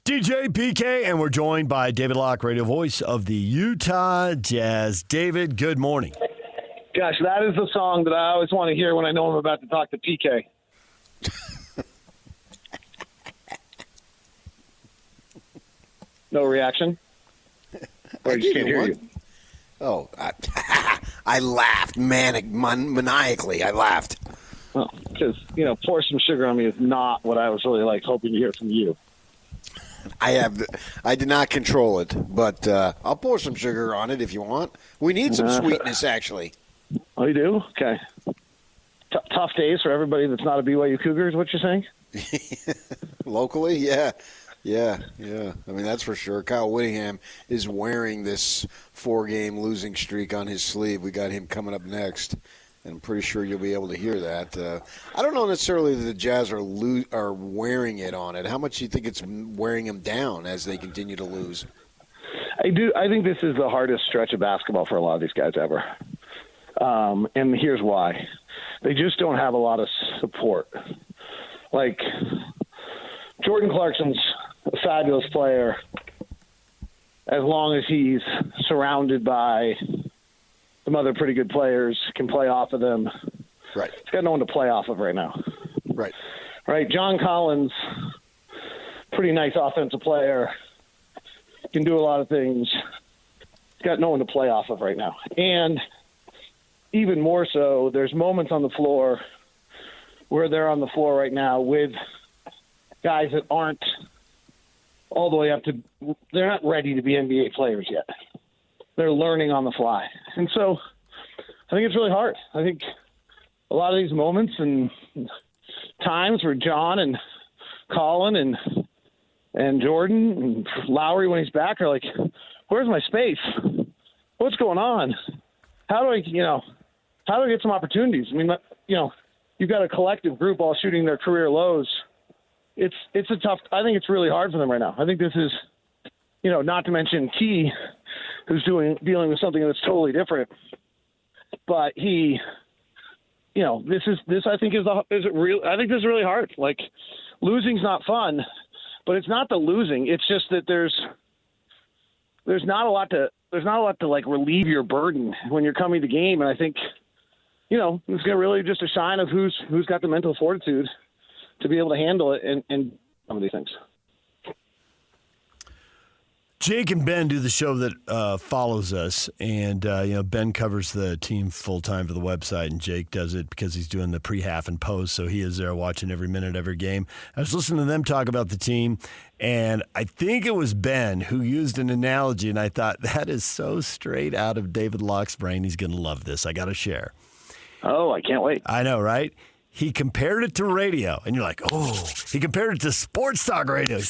DJ PK, and we're joined by David Locke, radio voice of the Utah Jazz. David, good morning. Gosh, that is the song that I always want to hear when I know I'm about to talk to PK. No reaction? Or I just can't hear you? Oh, I laughed maniacally. I laughed. Well, because, pour some sugar on me is not what I was really hoping to hear from you. I did not control it, but I'll pour some sugar on it if you want. We need some sweetness, actually. Oh, you do? Okay. Tough days for everybody that's not a BYU Cougar is what you're saying? Locally, yeah. I mean, that's for sure. Kyle Whittingham is wearing this 4-game losing streak on his sleeve. We got him coming up next, and I'm pretty sure you'll be able to hear that. I don't know necessarily that the Jazz are wearing it on it. How much do you think it's wearing them down as they continue to lose? I do. I think this is the hardest stretch of basketball for a lot of these guys ever. And here's why. They just don't have a lot of support. Jordan Clarkson's a fabulous player as long as he's surrounded by some other pretty good players, can play off of them. Right. He's got no one to play off of right now. Right. John Collins, pretty nice offensive player, can do a lot of things. He's got no one to play off of right now. And even more so, there's moments on the floor where they're on the floor right now with guys that aren't all the way up to – they're not ready to be NBA players yet. They're learning on the fly. And so I think it's really hard. I think a lot of these moments and times where John and Colin and Jordan and Lowry when he's back are like, where's my space? What's going on? How do I get some opportunities? I mean, you've got a collective group all shooting their career lows. It's a tough. I think it's really hard for them right now. I think this is, not to mention Key, who's dealing with something that's totally different. But he, this I think is real. I think this is really hard. Losing's not fun, but it's not the losing. It's just that there's not a lot to relieve your burden when you're coming to game. And I think, it's going to really just a shine of who's got the mental fortitude to be able to handle it and some of these things. Jake and Ben do the show that follows us, and Ben covers the team full-time for the website, and Jake does it because he's doing the pre-half and post, so he is there watching every minute, every game. I was listening to them talk about the team, and I think it was Ben who used an analogy, and I thought, that is so straight out of David Locke's brain. He's going to love this. I got to share. Oh, I can't wait. I know, right? He compared it to radio, and you're like, oh. He compared it to sports talk radio.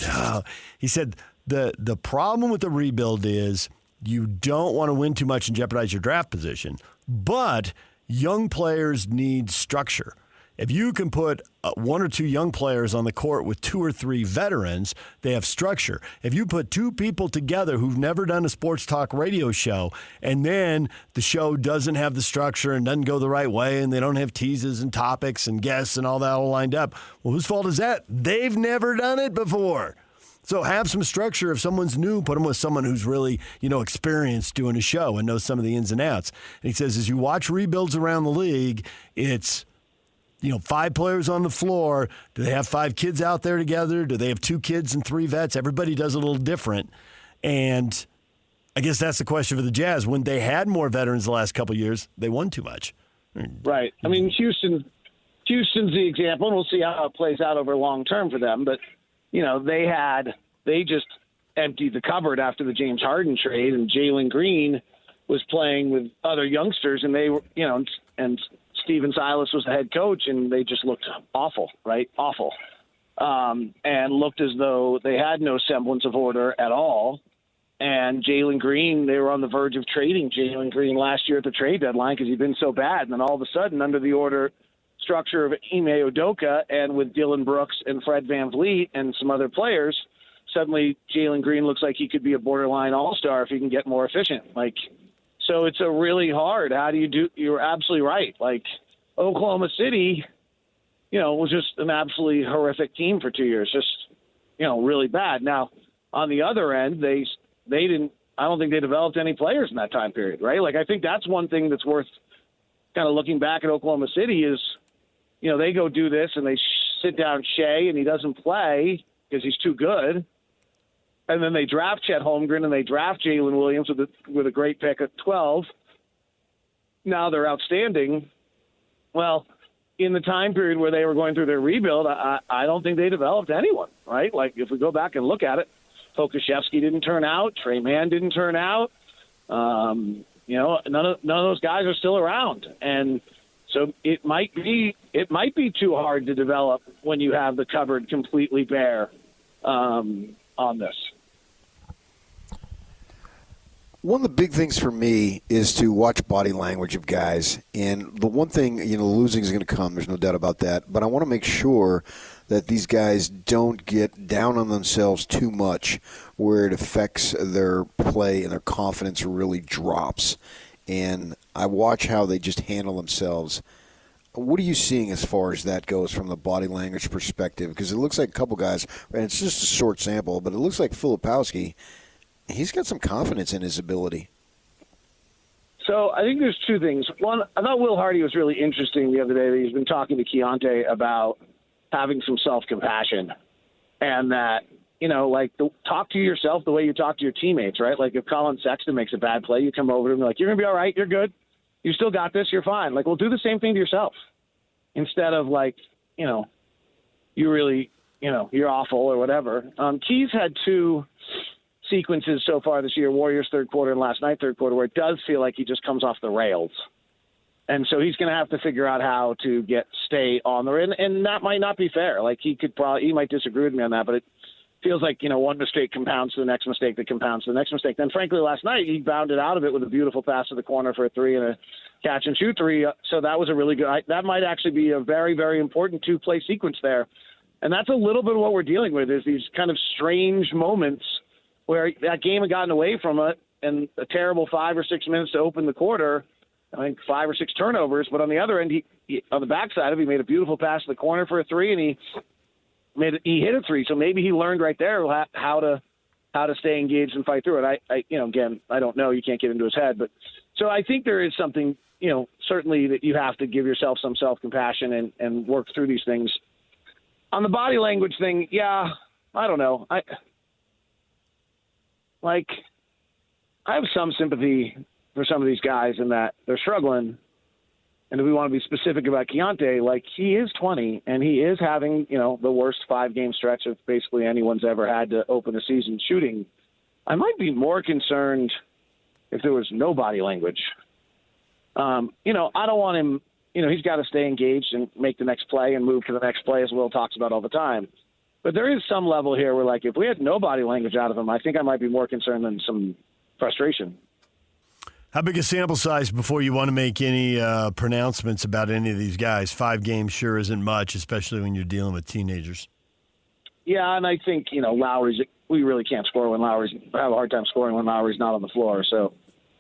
He said, the problem with the rebuild is you don't want to win too much and jeopardize your draft position, but young players need structure. If you can put one or two young players on the court with 2 or 3 veterans, they have structure. If you put 2 people together who've never done a sports talk radio show, and then the show doesn't have the structure and doesn't go the right way, and they don't have teases and topics and guests and all that all lined up, well, whose fault is that? They've never done it before. So have some structure. If someone's new, put them with someone who's really, experienced doing a show and knows some of the ins and outs. And he says, as you watch rebuilds around the league, it's 5 players on the floor. Do they have 5 kids out there together? Do they have 2 kids and 3 vets? Everybody does it a little different. And I guess that's the question for the Jazz. When they had more veterans the last couple of years, they won too much. Right. I mean, Houston's the example, and we'll see how it plays out over long term for them. But, they just emptied the cupboard after the James Harden trade, and Jalen Green was playing with other youngsters, and they were, and Steven Silas was the head coach, and they just looked awful, right? Awful. And looked as though they had no semblance of order at all. And Jalen Green, they were on the verge of trading Jalen Green last year at the trade deadline because he'd been so bad. And then all of a sudden, under the order structure of Ime Udoka and with Dylan Brooks and Fred VanVleet and some other players, suddenly Jalen Green looks like he could be a borderline all-star if he can get more efficient. So it's a really hard. How do you do? You're absolutely right. Oklahoma City, was just an absolutely horrific team for 2 years. Just, really bad. Now, on the other end, they didn't. I don't think they developed any players in that time period, right? Like I think that's one thing that's worth kind of looking back at Oklahoma City is, they go do this and they sit down Shea and he doesn't play because he's too good. And then they draft Chet Holmgren and they draft Jalen Williams with a great pick at 12. Now they're outstanding. Well, in the time period where they were going through their rebuild, I don't think they developed anyone, right? Like if we go back and look at it, Pokuševski didn't turn out, Trey Mann didn't turn out. None of those guys are still around, and so it might be too hard to develop when you have the cupboard completely bare on this. One of the big things for me is to watch body language of guys. And the one thing, losing is going to come. There's no doubt about that. But I want to make sure that these guys don't get down on themselves too much where it affects their play and their confidence really drops. And I watch how they just handle themselves. What are you seeing as far as that goes from the body language perspective? Because it looks like a couple guys, and it's just a short sample, but it looks like Filipowski, he's got some confidence in his ability. So I think there's two things. One, I thought Will Hardy was really interesting the other day that he's been talking to Keontae about having some self-compassion and that, talk to yourself the way you talk to your teammates, right? Like if Colin Sexton makes a bad play, you come over to him like, you're going to be all right, you're good, you still got this, you're fine. Like, well, do the same thing to yourself instead of you really, you're awful or whatever. Keys had two sequences so far this year, Warriors third quarter and last night third quarter, where it does feel like he just comes off the rails. And so he's going to have to figure out how to stay on the rim, and that might not be fair. Like he might disagree with me on that, but it feels like, one mistake compounds to the next mistake that compounds to the next mistake. Then frankly, last night he bounded out of it with a beautiful pass to the corner for a three and a catch and shoot three. So that was a really good, that might actually be a very, very important 2-play sequence there. And that's a little bit of what we're dealing with is these kind of strange moments where that game had gotten away from it and a terrible 5 or 6 minutes to open the quarter. I think 5 or 6 turnovers, but on the other end, he on the backside of it, he made a beautiful pass to the corner for a three, and he hit a three. So maybe he learned right there how to stay engaged and fight through it. Again, I don't know. You can't get into his head, but so I think there is something, certainly that you have to give yourself some self-compassion and work through these things. On the body language thing, yeah, I don't know. I have some sympathy for some of these guys in that they're struggling. And if we want to be specific about Keontae, he is 20 and he is having, the worst 5-game stretch of basically anyone's ever had to open a season shooting. I might be more concerned if there was no body language. I don't want him, he's got to stay engaged and make the next play and move to the next play, as Will talks about all the time. But there is some level here where, if we had no body language out of him, I think I might be more concerned than some frustration. How big a sample size before you want to make any pronouncements about any of these guys? 5 games sure isn't much, especially when you're dealing with teenagers. Yeah, and I think, Lowry's – we really can't score when Lowry's – have a hard time scoring when Lowry's not on the floor. So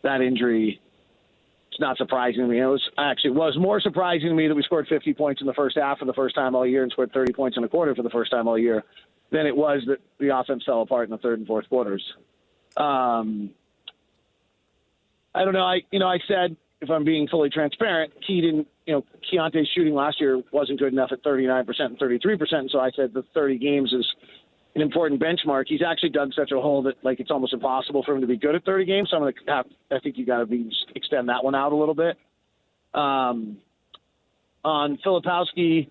that injury – it's not surprising to me. It was more surprising to me that we scored 50 points in the first half for the first time all year and scored 30 points in a quarter for the first time all year than it was that the offense fell apart in the third and fourth quarters. I don't know. I said, if I'm being fully transparent, Keontae's shooting last year wasn't good enough at 39% and 33%. So I said the 30 games is an important benchmark. He's actually dug such a hole that it's almost impossible for him to be good at 30 games. So I think you got to extend that one out a little bit. On Filipowski,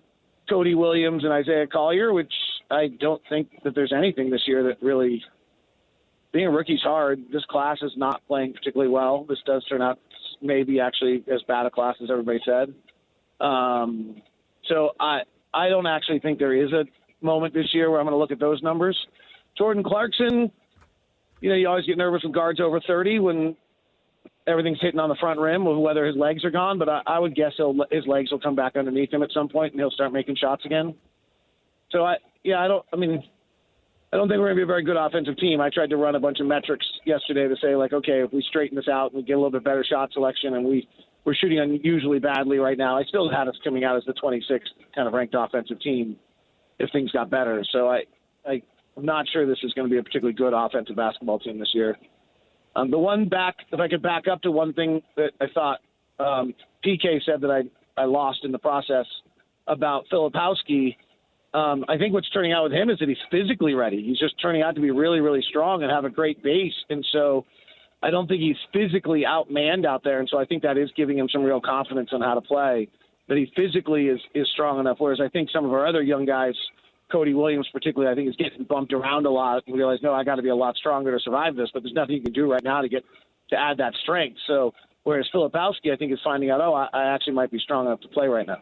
Cody Williams, and Isaiah Collier, which I don't think that there's anything this year that really being a rookie's hard. This class is not playing particularly well. This does turn out maybe actually as bad a class as everybody said. So I don't actually think there is a moment this year where I'm going to look at those numbers. Jordan Clarkson, you always get nervous with guards over 30 when everything's hitting on the front rim, with whether his legs are gone, but I would guess his legs will come back underneath him at some point and he'll start making shots again. So I don't think we're going to be a very good offensive team. I tried to run a bunch of metrics yesterday to say, okay, if we straighten this out and we get a little bit better shot selection and we're shooting unusually badly right now, I still had us coming out as the 26th kind of ranked offensive team if things got better. So I I'm not sure this is going to be a particularly good offensive basketball team this year. If I could back up to one thing that I thought PK said that I lost in the process about Filipowski. I think what's turning out with him is that he's physically ready. He's just turning out to be really, really strong and have a great base. And so I don't think he's physically outmanned out there. And so I think that is giving him some real confidence on how to play, that he physically is strong enough. Whereas I think some of our other young guys, Cody Williams particularly, I think is getting bumped around a lot and realize, no, I got to be a lot stronger to survive this, but there's nothing you can do right now to add that strength. So whereas Filipowski, I think, is finding out, I actually might be strong enough to play right now.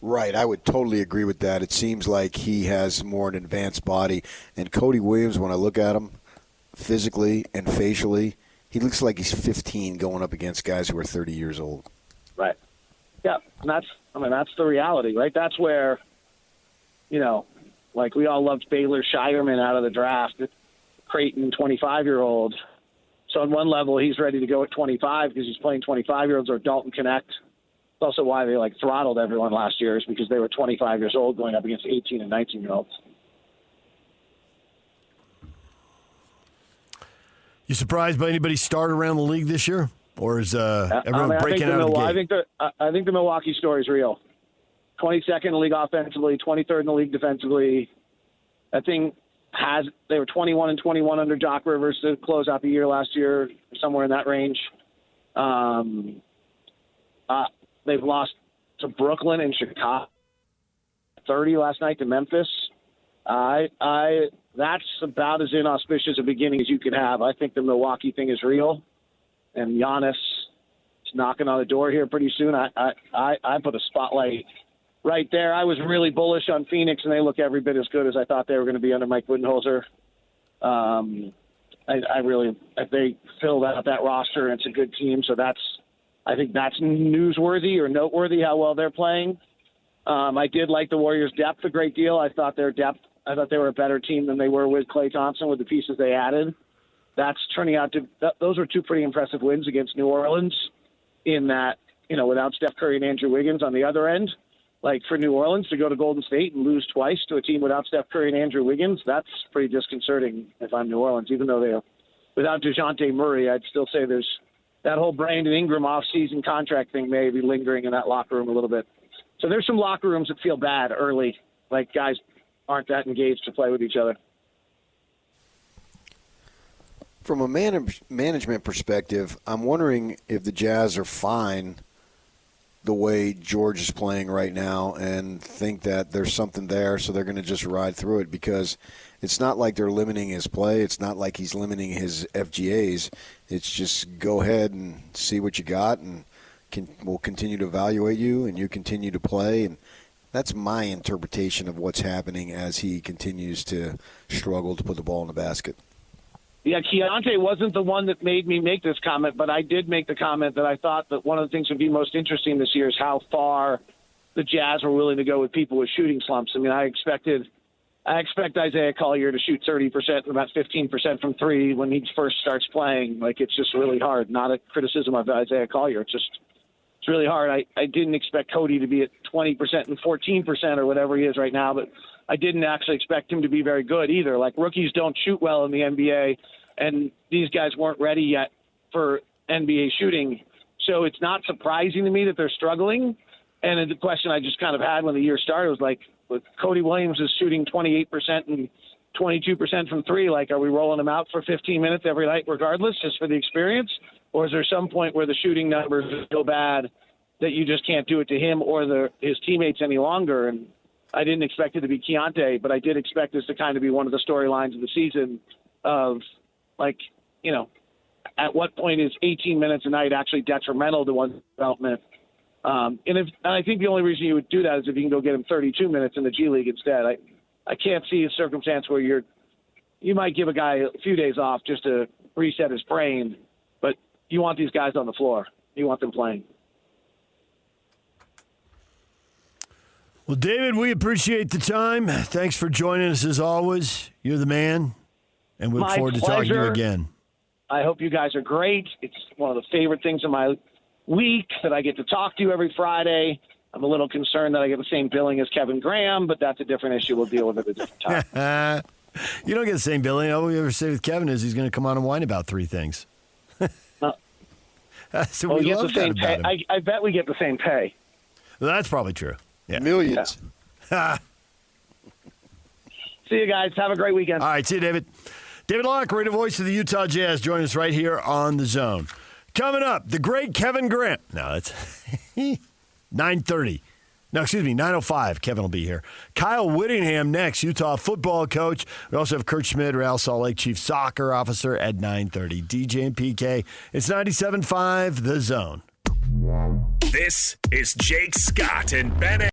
Right, I would totally agree with that. It seems like he has more an advanced body. And Cody Williams, when I look at him physically and facially, he looks like he's 15 going up against guys who are 30 years old. Right. Yeah, and that's the reality, right? That's where, like we all loved Baylor Shireman out of the draft, Creighton 25-year-old. So on one level, he's ready to go at 25 because he's playing 25-year-olds or Dalton Connect. Also why they throttled everyone last year is because they were 25 years old going up against 18 and 19-year-olds. You surprised by anybody's start around the league this year, or is everyone breaking out of the gate? I think the Milwaukee story is real. 22nd in the league offensively, 23rd in the league defensively. They were 21-21 under Doc Rivers to close out the year last year, somewhere in that range. They've lost to Brooklyn and Chicago, 30 last night to Memphis. That's about as inauspicious a beginning as you could have. I think the Milwaukee thing is real, and Giannis is knocking on the door here pretty soon. I put a spotlight right there. I was really bullish on Phoenix, and they look every bit as good as I thought they were going to be under Mike Budenholzer. If they fill out that roster, it's a good team. So I think that's newsworthy or noteworthy how well they're playing. I did like the Warriors' depth a great deal. I thought they were a better team than they were with Klay Thompson with the pieces they added. That's turning out those were two pretty impressive wins against New Orleans in that, without Steph Curry and Andrew Wiggins on the other end. Like for New Orleans to go to Golden State and lose twice to a team without Steph Curry and Andrew Wiggins, that's pretty disconcerting if I'm New Orleans. Even though they're without DeJounte Murray, I'd still say there's that whole Brandon Ingram off-season contract thing may be lingering in that locker room a little bit. So there's some locker rooms that feel bad early, like guys aren't that engaged to play with each other. From a management perspective, I'm wondering if the Jazz are fine the way George is playing right now and think that there's something there, so they're going to just ride through it, because it's not like they're limiting his play. It's not like he's limiting his FGAs. It's just go ahead and see what you got, and we'll continue to evaluate you, and you continue to play. And that's my interpretation of what's happening as he continues to struggle to put the ball in the basket. Yeah, Keontae wasn't the one that made me make this comment, but I did make the comment that I thought that one of the things that would be most interesting this year is how far the Jazz were willing to go with people with shooting slumps. I mean, I expect Isaiah Collier to shoot 30% and about 15% from three when he first starts playing. Like, it's just really hard. Not a criticism of Isaiah Collier. It's really hard. I didn't expect Cody to be at 20% and 14% or whatever he is right now, but I didn't actually expect him to be very good either. Like, rookies don't shoot well in the NBA, and these guys weren't ready yet for NBA shooting. So it's not surprising to me that they're struggling. And the question I just kind of had when the year started was like, with Cody Williams is shooting 28% and 22% from three, like, are we rolling him out for 15 minutes every night regardless, just for the experience? Or is there some point where the shooting numbers are so bad that you just can't do it to him or his teammates any longer? And I didn't expect it to be Keontae, but I did expect this to kind of be one of the storylines of the season of, like, at what point is 18 minutes a night actually detrimental to one's development? And I think the only reason you would do that is if you can go get him 32 minutes in the G League instead. I can't see a circumstance where you might give a guy a few days off just to reset his brain, but you want these guys on the floor. You want them playing. Well, David, we appreciate the time. Thanks for joining us as always. You're the man, and we look forward to talking to you again. I hope you guys are great. It's one of the favorite things in my week that I get to talk to you every Friday. I'm a little concerned that I get the same billing as Kevin Graham, but that's a different issue. We'll deal with it at a different time. You don't get the same billing. All we ever say with Kevin is he's going to come on and whine about 3 things. So we love that about him. I bet we get the same pay. Well, that's probably true. Yeah. Millions. Yeah. See you guys. Have a great weekend. All right, see you, David. David Locke, radio voice of the Utah Jazz, join us right here on The Zone. Coming up, the great Kevin Graham. No, it's 9:30. No, excuse me, 9:05. Kevin will be here. Kyle Whittingham next, Utah football coach. We also have Kurt Schmidt, Real Salt Lake chief soccer officer at 9:30. DJ and PK. It's 97.5, The Zone. This is Jake Scott and Ben